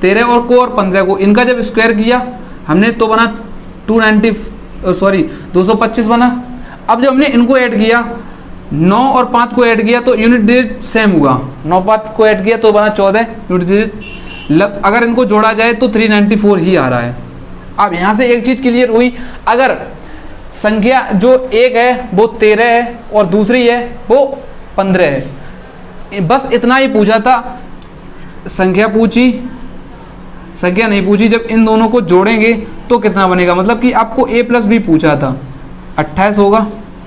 S1: 13 और 15 को, इनका जब स्क्वायर किया हमने तो बना 225 बना। अब जब हमने इनको ऐड किया, 9 और 5 को ऐड किया तो यूनिट डिजिट सेम हुआ, 9 5 को ऐड किया तो बना 14 यूनिट डिजिट। अगर इनको जोड़ा जाए तो 394 ही आ रहा है। अब यहाँ से एक चीज़ क्लियर हुई, अगर संख्या जो एक है वो 13 है और दूसरी है वो 15 है, बस इतना ही पूछा था, संख्या नहीं पूछी। जब इन दोनों को जोड़ेंगे तो कितना बनेगा, मतलब कि आपको a + b पूछा था, 28 होगा।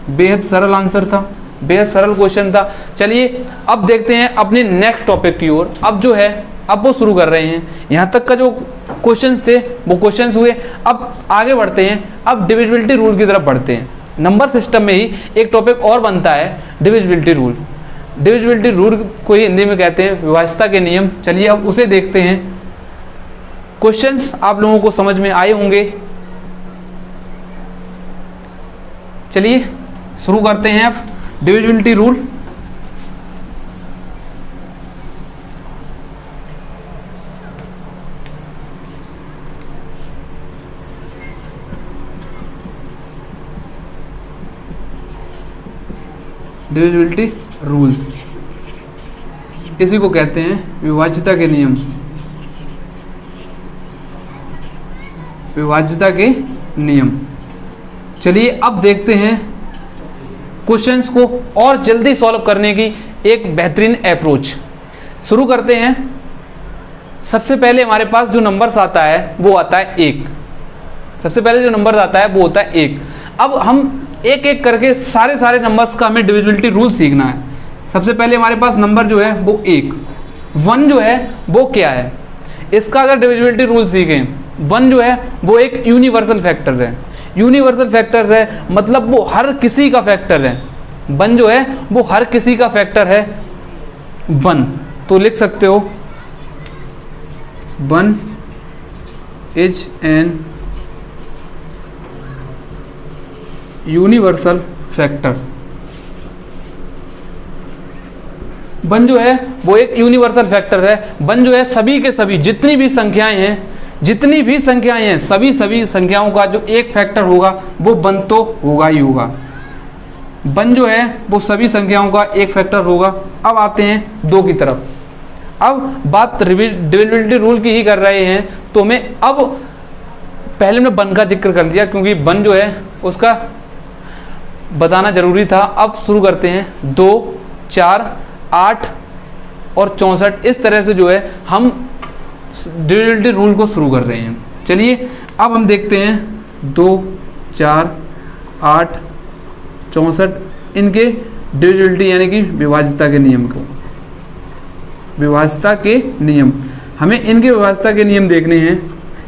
S1: बेहद सरल आंसर था, बेहद सरल क्वेश्चन था। चलिए अब देखते हैं अपने नेक्स्ट टॉपिक की ओर। अब जो है अब वो शुरू कर रहे हैं, यहाँ तक का जो क्वेश्चंस थे वो क्वेश्चंस हुए। अब आगे बढ़ते हैं, अब डिविजिबिलिटी रूल की तरफ बढ़ते हैं। नंबर सिस्टम में ही एक टॉपिक और बनता है, डिविजिबिलिटी रूल। डिविजिबिलिटी रूल को ही हिंदी में कहते हैं विभाज्यता के नियम। चलिए अब उसे देखते हैं। क्वेश्चंस आप लोगों को समझ में आए होंगे। चलिए शुरू करते हैं अब डिविजिबिलिटी रूल। डिविजिबिलिटी रूल्स, इसी को कहते हैं विभाज्यता के नियम। विभाज्यता के नियम। चलिए अब देखते हैं क्वेश्चंस को और जल्दी सॉल्व करने की एक बेहतरीन अप्रोच। शुरू करते हैं। सबसे पहले हमारे पास जो नंबर्स आता है वो आता है 1। सबसे पहले जो नंबर आता है वो होता है 1। अब हम एक एक करके सारे नंबर्स का हमें डिविजिबिलिटी रूल सीखना है। सबसे पहले हमारे पास नंबर जो है वो 1 जो है वो क्या है, इसका अगर डिविजिबिलिटी रूल सीखें, 1 जो है वो एक यूनिवर्सल फैक्टर है। यूनिवर्सल फैक्टर है मतलब वो हर किसी का फैक्टर है। 1 जो है वो हर किसी का फैक्टर है 1। तो लिख सकते हो 1 इज एन यूनिवर्सल फैक्टर। 1 जो है वो एक यूनिवर्सल फैक्टर है। 1 जो है सभी के सभी जितनी भी संख्याएं हैं सभी संख्याओं का जो एक फैक्टर होगा वो 1 तो होगा ही होगा। 1 जो है वो सभी संख्याओं का एक फैक्टर होगा। अब आते हैं 2 की तरफ। अब बात डिविजिबिलिटी रूल की ही कर रहे हैं तो मैं अब पहले मैं 1 का जिक्र कर दिया क्योंकि 1 जो है उसका बताना जरूरी था। अब शुरू करते हैं 2, 4, 8 और 64। इस तरह से जो है हम डिविजिबिलिटी रूल को शुरू कर रहे हैं। चलिए अब हम देखते हैं 2, 4, 8, 64 इनके डिविजिबिलिटी यानी कि विभाज्यता के नियम को। विभाज्यता के नियम। हमें इनके विभाज्यता के नियम देखने हैं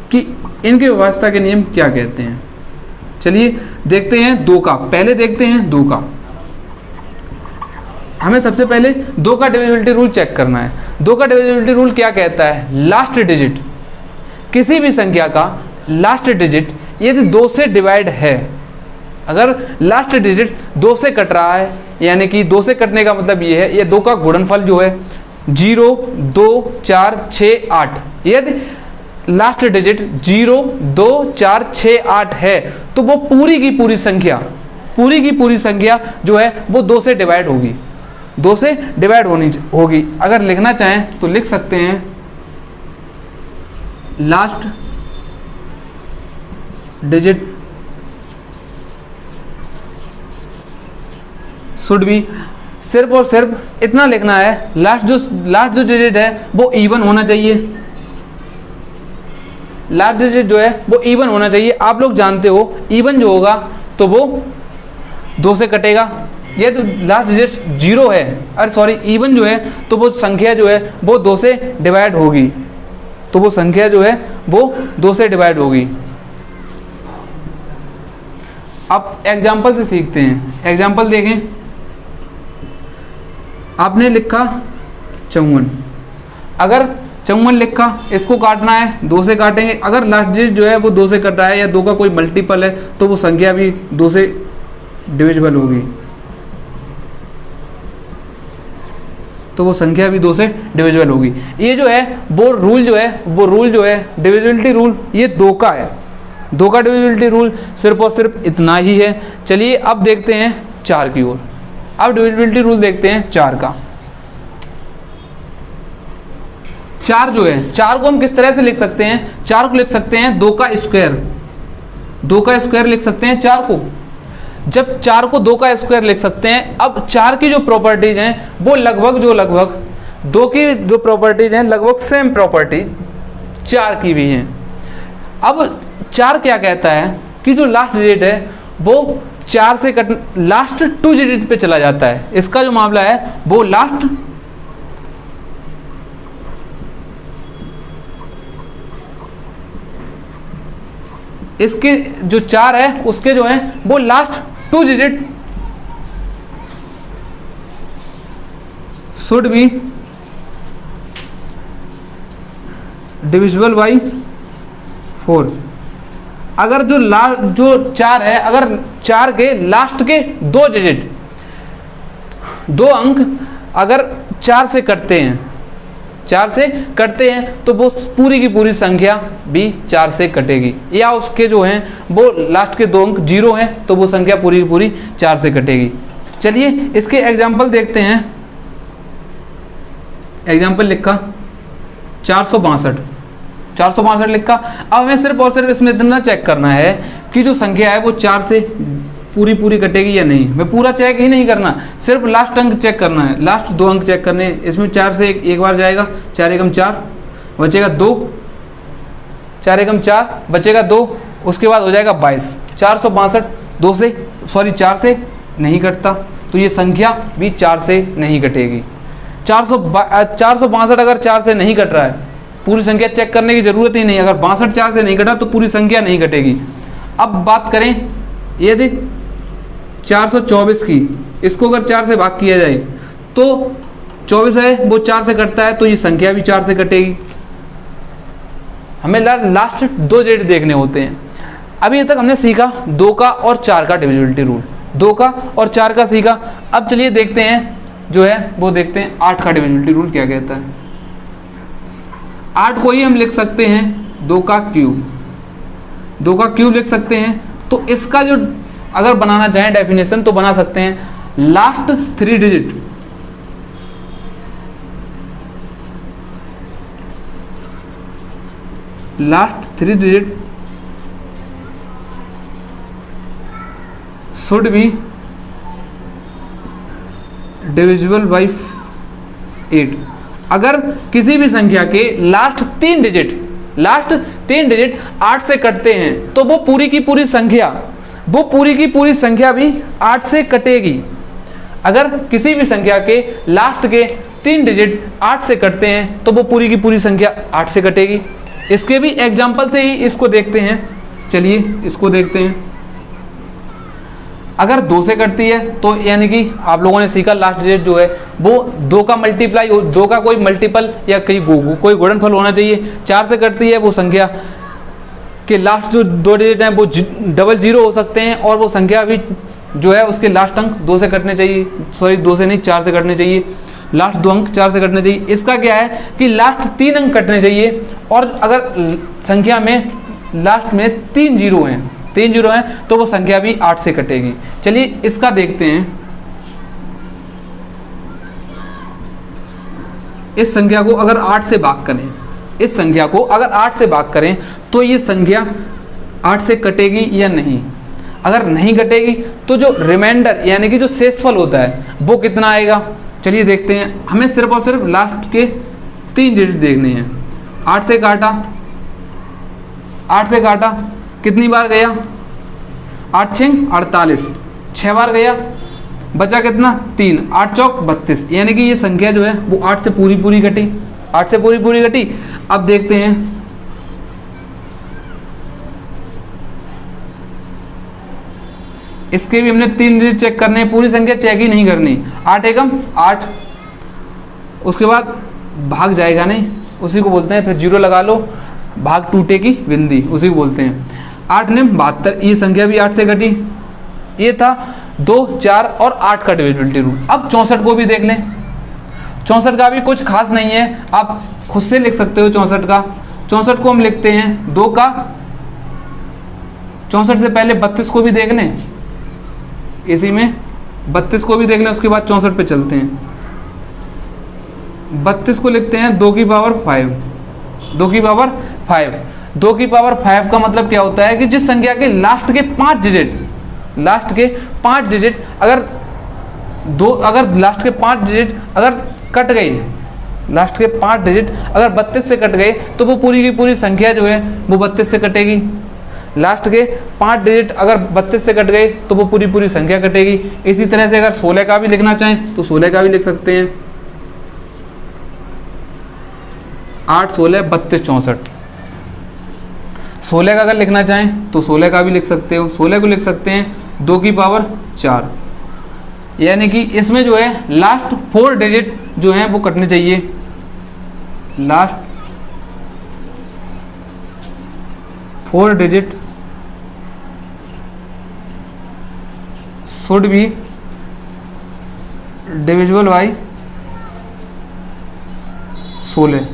S1: कि इनके विभाज्यता के नियम क्या कहते हैं। चलिए देखते हैं दो का, पहले देखते हैं दो का। हमें सबसे पहले दो का डिविजिबिलिटी रूल चेक करना है। दो का डिविजिबिलिटी रूल क्या कहता है, लास्ट डिजिट, किसी भी संख्या का लास्ट डिजिट यदि 2 से डिवाइड है, अगर लास्ट डिजिट 2 से कट रहा है, यानी कि 2 से कटने का मतलब ये है, ये 2 का गुणनफल जो है 0, 2, 4, 6, 8, यदि लास्ट डिजिट 0, 2, 4, 6, 8 है तो वो पूरी की पूरी संख्या जो है वो 2 से डिवाइड होगी, 2 से डिवाइड होगी। अगर लिखना चाहें तो लिख सकते हैं लास्ट डिजिट शुड बी, सिर्फ और सिर्फ इतना लिखना है, लास्ट जो डिजिट है वो इवन होना चाहिए, लास्ट डिजिट जो है वो इवन होना चाहिए। आप लोग जानते हो इवन जो होगा तो वो 2 से कटेगा। ये तो लास्ट डिजिट 0 है, अरे सॉरी इवन जो है तो वो संख्या जो है वो 2 से डिवाइड होगी, तो वो संख्या जो है वो 2 से डिवाइड होगी। अब एग्जाम्पल से सीखते हैं। एग्जाम्पल देखें, आपने लिखा 54, अगर 54 लिखा, इसको काटना है 2 से काटेंगे। अगर लास्ट डिजिट जो है वो 2 से कट रहा है या 2 का कोई मल्टीपल है तो वो संख्या भी 2 से डिविजिबल होगी, तो वो संख्या भी 2 से डिविजिबल होगी। ये जो है वो रूल जो है डिविजिबिलिटी रूल, ये 2 का है। 2 का डिविजिबिलिटी रूल सिर्फ और सिर्फ इतना ही है। चलिए अब देखते हैं 4 की ओर। अब डिविजिबिलिटी रूल देखते हैं 4 का। 4 जो है, 4 को हम किस तरह से लिख सकते हैं, 4 को लिख सकते हैं 2 का स्क्वायर, 2 का स्क्वायर लिख सकते हैं 4 को। जब 4 को 2 का स्क्वायर लिख सकते हैं, अब 4 की जो प्रॉपर्टीज हैं वो लगभग 2 की जो प्रॉपर्टीज हैं लगभग सेम प्रॉपर्टी 4 की भी हैं। अब 4 क्या कहता है कि जो लास्ट डिजिट है वो 4 से कट लास्ट 2 डिजिट पे चला जाता है। इसका जो मामला है वो लास्ट इसके जो 4 है उसके जो है वो last 2 digit should be divisible by 4। अगर जो 4 है, अगर 4 के लास्ट के 2 डिजिट 2 अंक अगर 4 से कटते हैं तो वो पूरी की पूरी संख्या भी 4 से कटेगी, या उसके जो हैं वो लास्ट के 2 अंक 0 हैं तो वो संख्या पूरी की पूरी 4 से कटेगी। चलिए इसके एग्जाम्पल देखते हैं। एग्जाम्पल लिखा 462 लिखा। अब हमें सिर्फ और सिर्फ इसमें इतना चेक करना है कि जो संख्या है वो 4 से पूरी कटेगी या नहीं। मैं पूरा चेक ही नहीं करना, सिर्फ लास्ट अंक चेक करना है, लास्ट 2 अंक चेक करने हैं। इसमें 4 से एक बार जाएगा, 4 एकम 4 बचेगा 2, 4 एकम 4 बचेगा 2, उसके बाद हो जाएगा 22। 462 4 से नहीं कटता तो ये संख्या भी 4 से नहीं कटेगी। 462 अगर 4 से नहीं कट रहा है, पूरी संख्या चेक करने की जरूरत ही नहीं। अगर 62 4 से नहीं कटा तो पूरी संख्या नहीं कटेगी। अब बात करें यदि 424 की, इसको अगर 4 से भाग किया जाए तो 24 है वो 4 से कटता है तो ये संख्या भी 4 से कटेगी। हमें लास्ट 2 डिजिट देखने होते हैं। अभी तक हमने सीखा 2 का और 4 का डिविजिबिलिटी रूल, 2 का और 4 का सीखा। अब चलिए देखते हैं जो है वो देखते हैं 8 का डिविजिबिलिटी रूल क्या कहता है। 8 को ही हम लिख सकते हैं 2 का क्यूब लिख सकते हैं। तो इसका जो अगर बनाना चाहें डेफिनेशन तो बना सकते हैं last 3 digit should be divisible by 8। अगर किसी भी संख्या के लास्ट 3 डिजिट 8 से कटते हैं तो वो पूरी की पूरी संख्या भी 8 से कटेगी। अगर किसी भी संख्या के लास्ट के 3 डिजिट 8 से कटते हैं तो वो पूरी की पूरी संख्या 8 से कटेगी। इसके भी एग्जाम्पल से ही इसको देखते हैं। चलिए इसको देखते हैं। अगर 2 से कटती है तो यानी कि आप लोगों ने सीखा लास्ट डिजिट जो है वो 2 का मल्टीप्लाई, 2 का कोई मल्टीपल या कोई गुणनफल होना चाहिए। 4 से कटती है वो संख्या के लास्ट जो 2 डिजिट हैं वो डबल जीरो हो सकते हैं और वो संख्या भी जो है उसके लास्ट अंक 2 से कटने चाहिए, सॉरी 2 से नहीं 4 से कटने चाहिए, लास्ट 2 अंक 4 से कटने चाहिए। इसका क्या है कि लास्ट 3 अंक कटने चाहिए और अगर संख्या में लास्ट में 3 जीरो हैं तो वो संख्या भी 8 से कटेगी। चलिए इसका देखते हैं। इस संख्या को अगर 8 से भाग करें, इस संख्या को अगर 8 से भाग करें तो ये संख्या 8 से कटेगी या नहीं। अगर नहीं कटेगी तो जो रिमाइंडर यानी कि जो शेषफल होता है वो कितना आएगा। चलिए देखते हैं। हमें सिर्फ और सिर्फ लास्ट के 3 डिजिट देखने हैं। 8 से काटा कितनी बार गया, 8 6 48, 6 बार गया, बचा कितना 3, 8 चौक 32, यानी कि ये संख्या जो है वो 8 से पूरी पूरी कटी, 8 से पूरी पूरी कटी। अब देखते हैं इसके भी हमने 3 डिजिट चेक करने हैं, पूरी संख्या चेक ही नहीं करनी। 8 एकम 8, उसके बाद भाग जाएगा नहीं, उसी को बोलते हैं, फिर जीरो लगा लो, भाग टूटे की बिंदी, उसी को बोलते हैं। 8 ने 72, ये संख्या भी 8 से कटी। ये था 2 4 और 8 का डिविजिबिलिटी रूल। अब 64 को भी देख लें। 64 का भी कुछ खास नहीं है, आप खुद से लिख सकते हो 64 का। 64 को हम लिखते हैं 2 का, 64 से पहले 32 को भी देख लें, इसी में 32 को भी देख लें, उसके बाद 64 पे चलते हैं। 32 को लिखते हैं 2 की पावर 5, 2 की पावर 5। 2 की पावर 5 का मतलब क्या होता है कि जिस संख्या के लास्ट के 5 डिजिट अगर लास्ट के 5 डिजिट अगर कट गई, लास्ट के 5 डिजिट अगर 32 से कट गए तो वो पूरी की पूरी संख्या जो है वो 32 से कटेगी। लास्ट के 5 डिजिट अगर 32 से कट गए तो वो पूरी पूरी संख्या कटेगी। इसी तरह से अगर 16 का भी लिखना चाहें तो 16 का भी लिख सकते हैं। 8 16 32 64। 16 का अगर लिखना चाहें तो 16 का भी लिख सकते हो। 16 को लिख सकते हैं 2 की पावर 4, यानी कि इसमें जो है लास्ट 4 डिजिट जो हैं वो कटने चाहिए। Last 4 digit should be divisible by 16।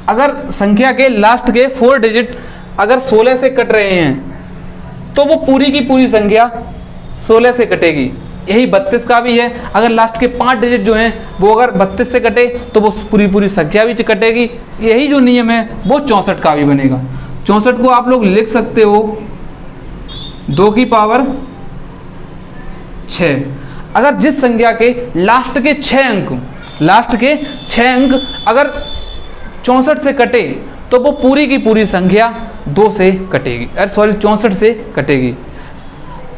S1: अगर संख्या के लास्ट के 4 डिजिट अगर 16 से कट रहे हैं तो वो पूरी की पूरी संख्या 16 से कटेगी। यही 32 का भी है, अगर लास्ट के 5 डिजिट जो हैं वो अगर 32 से कटे तो वो पूरी पूरी संख्या भी कटेगी। यही जो नियम है वो 64 का भी बनेगा। 64 को आप लोग लिख सकते हो 2 की पावर 6। अगर जिस संख्या के लास्ट के 6 अंक अगर 64 से कटे तो वो पूरी की पूरी संख्या 2 से कटेगी, 64 से कटेगी।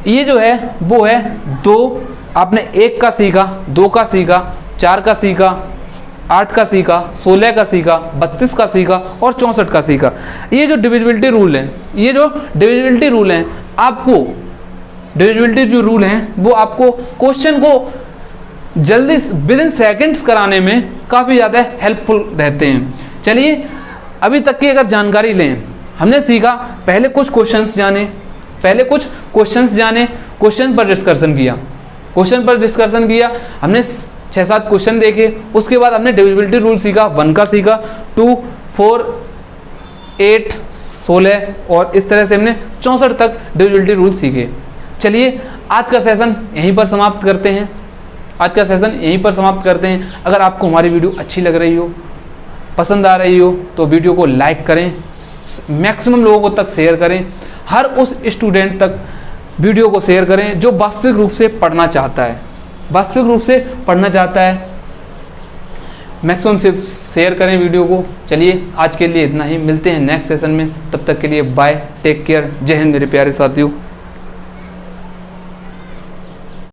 S1: ये जो है वो है 2, आपने 1 का सीखा, 2 का सीखा, 4 का सीखा, 8 का सीखा, 16 का सीखा, 32 का सीखा और 64 का सीखा। ये जो डिविजिबिलिटी रूल है, आपको डिविजिबिलिटी जो रूल हैं वो आपको क्वेश्चन को जल्दी विद इन सेकेंड्स कराने में काफ़ी ज़्यादा हेल्पफुल रहते हैं। चलिए अभी तक की अगर जानकारी लें, हमने सीखा पहले कुछ क्वेश्चंस जाने, क्वेश्चन पर डिस्कशन किया, हमने 6-7 क्वेश्चन देखे। उसके बाद हमने डिविजिबिलिटी रूल सीखा, 1 का सीखा, 2 4 8 16 और इस तरह से हमने 64 तक डिविजिबिलिटी रूल सीखे। चलिए आज का सेशन यहीं पर समाप्त करते हैं। अगर आपको हमारी वीडियो अच्छी लग रही हो, पसंद आ रही हो तो वीडियो को लाइक करें, मैक्सिमम लोगों तक शेयर करें। हर उस स्टूडेंट तक वीडियो को शेयर करें जो वास्तविक रूप से पढ़ना चाहता है। मैक्सिमम से शेयर करें वीडियो को। चलिए आज के लिए इतना ही, मिलते हैं नेक्स्ट सेशन में। तब तक के लिए बाय, टेक केयर, जय हिंद मेरे प्यारे साथियों।